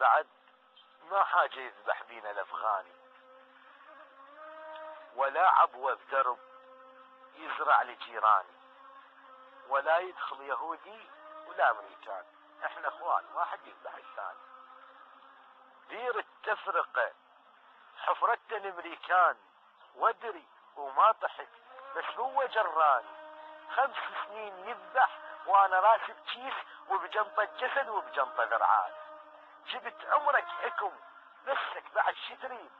بعد ما حاجة يذبح بينا الافغاني، ولا عبوة بدرب يزرع لجيراني، ولا يدخل يهودي ولا امريكان، احنا اخوان ما حد يذبح الثاني. دير التفرقة حفرة الامريكان، وادري وما ضحك بس هو جراني. 5 سنين يذبح وانا راسي بكيس وبجنطة جسد وبجنطة ذرعان. جبت عمرك حكم بسك بعد شي تريد؟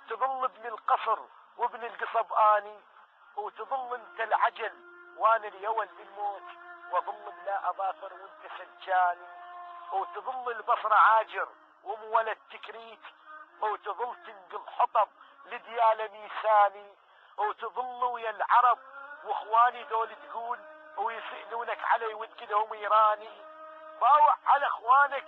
تظل ابن القصر وابن القصب اني، وتظل انت العجل وانا اليول بالموت، واظل بلا اظافر وانت سجاني، وتظل البصرة عاجر ومولد تكريت، وتظل تنقل حطب لديالة ميساني، وتظل ويا العرب واخواني دول تقول ويسألونك علي وتقلهم ايراني. باوع على اخوانك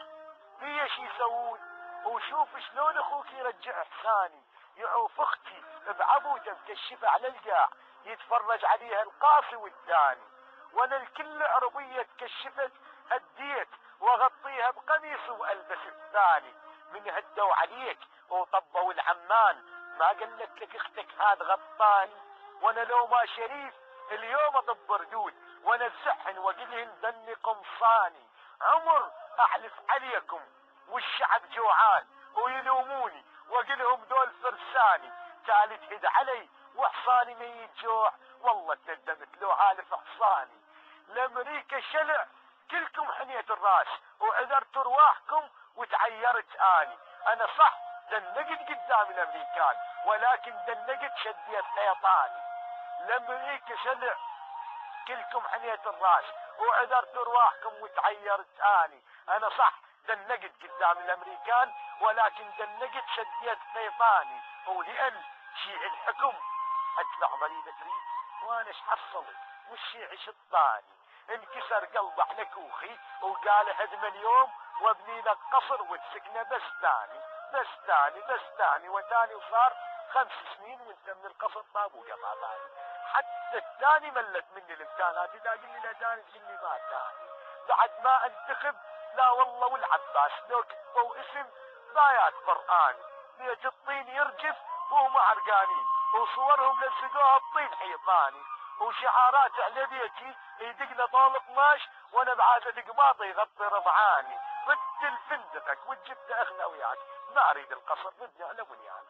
ليش يسوون، وشوف شلون اخوك يرجع احساني. يعوف اختي بعبوته مكشفه على القاع، يتفرج عليها القاصي والداني، وانا الكل عربيه تكشفت هديت واغطيها بقميص والبس الثاني. من هدوا عليك وطبوا العمان ما قلت لك اختك هاد غطاني. وانا لو ما شريف اليوم اطب ردود، وانا بسحن واقلهن ذني قمصاني. عمر احلف عليكم والشعب جوعان ويلوموني واقلهم دول فرساني. تالي تهد علي وحصاني ميت جوع، والله تندمت لو هالف حصاني. لامريكا شلع كلكم حنية الراس وعذرت ارواحكم وتعيرت اني. انا صح دنقت قدام الامريكان، ولكن دنقت شديت شيطاني. لامريكا شلع كلكم حنية الراس وعذرت ارواحكم وتعيرت اني. انا صح دنقت قدام الامريكان، ولكن دنقت شديت شيطاني. ولأن شيع الحكم ادفع ضريبة ريد وانا ايش حصلت والشيع شطاني. انكسر قلب على كوخي وقال هدم اليوم وابني لك قصر وتسكنه بستاني بستاني بستاني. وتاني وصار 5 سنين وانت من القصر ما بو قطعتاني. حتى الثاني ملت مني الامتحانات، اذا قل لي لا تاني تقول لي ما تاني. بعد ما انتخب لا والله والعباس لو كتبوا اسم ضايات قرآن، بيت الطين يرجف وهم عرقانين، وصورهم لصقوها بطين حيطاني، وشعارات على بيتي يدق له طول 12 وانا بعادة قماطي يغطي رضعاني. ضد الفندقك وجبت اغلى وياك، ما اريد القصر بدي على بنيان.